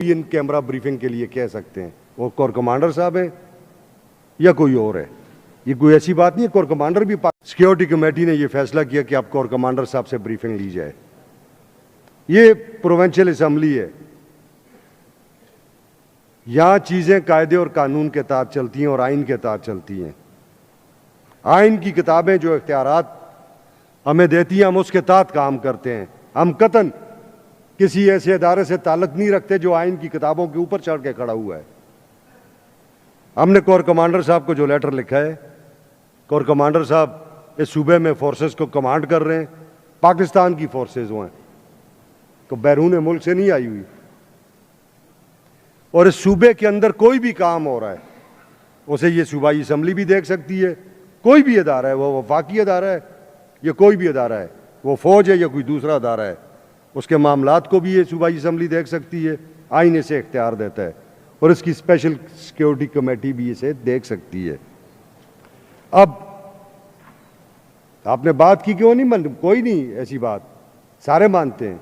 ان camera briefing کے لیے کہہ سکتے ہیں وہ کور کمانڈر صاحب ہیں یا کوئی اور ہے. یہ کوئی ایسی بات نہیں ہے. کور کمانڈر بھی سیکیورٹی کمیٹی نے یہ فیصلہ کیا کہ آپ کور کمانڈر صاحب سے بریفنگ لی جائے. یہ پروونشل اسمبلی ہے. یہاں چیزیں قاعدے اور قانون کے تحت چلتی ہیں اور آئین کے تحت چلتی ہیں. آئین کی کتابیں جو اختیارات ہمیں دیتی ہیں ہم اس کے تحت کام کرتے ہیں. ہم قطعاً کسی ایسے ادارے سے تعلق نہیں رکھتے جو آئین کی کتابوں کے اوپر چڑھ کے کھڑا ہوا ہے. ہم نے کور کمانڈر صاحب کو جو لیٹر لکھا ہے، کور کمانڈر صاحب اس صوبے میں فورسز کو کمانڈ کر رہے ہیں. پاکستان کی فورسز ہیں تو بیرون ملک سے نہیں آئی ہوئی. اور اس صوبے کے اندر کوئی بھی کام ہو رہا ہے اسے یہ صوبائی اسمبلی بھی دیکھ سکتی ہے. کوئی بھی ادارہ ہے، وہ وفاقی ادارہ ہے یا کوئی بھی ادارہ ہے، وہ فوج ہے یا کوئی دوسرا ادارہ ہے، اس کے معاملات کو بھی یہ صوبائی اسمبلی دیکھ سکتی ہے. آئین اسے اختیار دیتا ہے اور اس کی اسپیشل سیکیورٹی کمیٹی بھی اسے دیکھ سکتی ہے. اب آپ نے بات کی کیوں نہیں کوئی نہیں ایسی بات. سارے مانتے ہیں،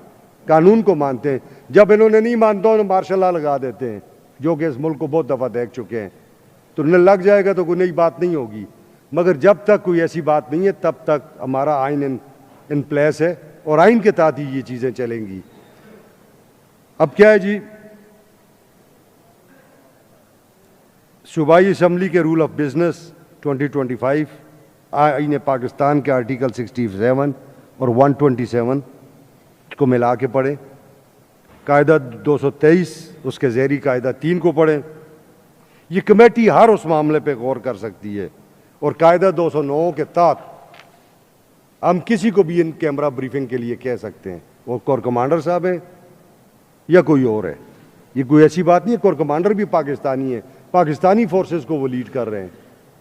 قانون کو مانتے ہیں. جب انہوں نے نہیں مانتا تو مارشل لا لگا دیتے ہیں، جو کہ اس ملک کو بہت دفعہ دیکھ چکے ہیں. تو انہیں لگ جائے گا تو کوئی نئی بات نہیں ہوگی. مگر جب تک کوئی ایسی بات نہیں ہے تب تک ہمارا آئین ان پلیس ہے اور آئین کے تحت ہی یہ چیزیں چلیں گی. اب کیا ہے جی، صوبائی اسمبلی کے رول آف بزنس 2025 آئین پاکستان کے آرٹیکل 67 اور 127 کو ملا کے پڑھیں. قاعدہ 223 اس کے ذیلی قاعدہ 3 کو پڑھیں. یہ کمیٹی ہر اس معاملے پہ غور کر سکتی ہے. اور قاعدہ 209 کے تحت ہم کسی کو بھی ان کیمرہ بریفنگ کے لیے کہہ سکتے ہیں. وہ کور کمانڈر صاحب ہیں یا کوئی اور ہے. یہ کوئی ایسی بات نہیں ہے. کور کمانڈر بھی پاکستانی ہے، پاکستانی فورسز کو وہ لیڈ کر رہے ہیں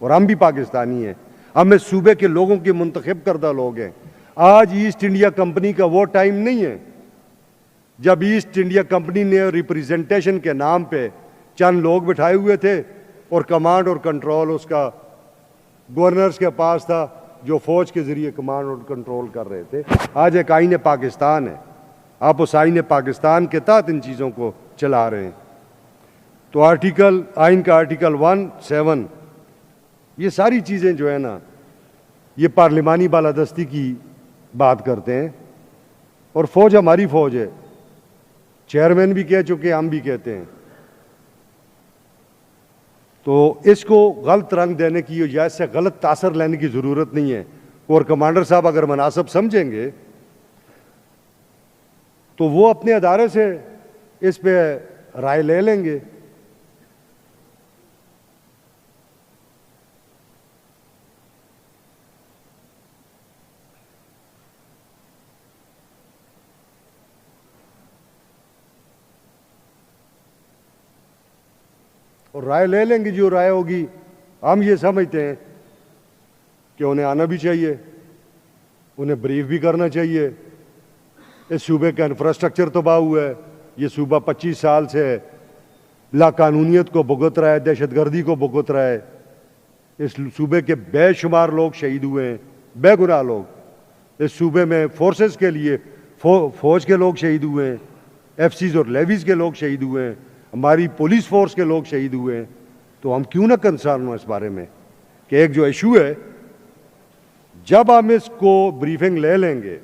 اور ہم بھی پاکستانی ہیں. ہم اس صوبے کے لوگوں کے منتخب کردہ لوگ ہیں. آج ایسٹ انڈیا کمپنی کا وہ ٹائم نہیں ہے جب ایسٹ انڈیا کمپنی نے ریپریزنٹیشن کے نام پہ چند لوگ بٹھائے ہوئے تھے اور کمانڈ اور کنٹرول اس کا گورنرز کے پاس تھا جو فوج کے ذریعے کمانڈ اور کنٹرول کر رہے تھے. آج ایک آئین پاکستان ہے. آپ اس آئین پاکستان کے تحت ان چیزوں کو چلا رہے ہیں. تو آئین کا آرٹیکل 17 یہ ساری چیزیں جو ہے نا یہ پارلیمانی بالادستی کی بات کرتے ہیں. اور فوج ہماری فوج ہے. چیئرمین بھی کہہ چکے، ہم بھی کہتے ہیں. تو اس کو غلط رنگ دینے کی یا اس سے غلط تاثر لینے کی ضرورت نہیں ہے. اور کمانڈر صاحب اگر مناسب سمجھیں گے تو وہ اپنے ادارے سے اس پہ رائے لے لیں گے. اور رائے لے لیں گے جو رائے ہوگی. ہم یہ سمجھتے ہیں کہ انہیں آنا بھی چاہیے، انہیں بریف بھی کرنا چاہیے. اس صوبے کا انفراسٹرکچر تباہ ہوا ہے. یہ صوبہ 25 سال سے لا قانونیت کو بھگت رہا ہے، دہشت گردی کو بھگت رہا ہے. اس صوبے کے بے شمار لوگ شہید ہوئے ہیں، بے گناہ لوگ. اس صوبے میں فورسز کے لیے فوج کے لوگ شہید ہوئے ہیں، ایف سیز اور لیویز کے لوگ شہید ہوئے ہیں، ہماری پولیس فورس کے لوگ شہید ہوئے ہیں. تو ہم کیوں نہ کنسرن ہوں اس بارے میں کہ ایک جو ایشو ہے جب ہم اس کو بریفنگ لے لیں گے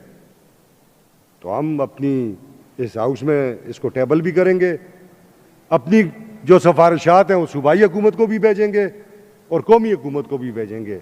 تو ہم اپنی اس ہاؤس میں اس کو ٹیبل بھی کریں گے. اپنی جو سفارشات ہیں وہ صوبائی حکومت کو بھی بھیجیں گے اور قومی حکومت کو بھی بھیجیں گے.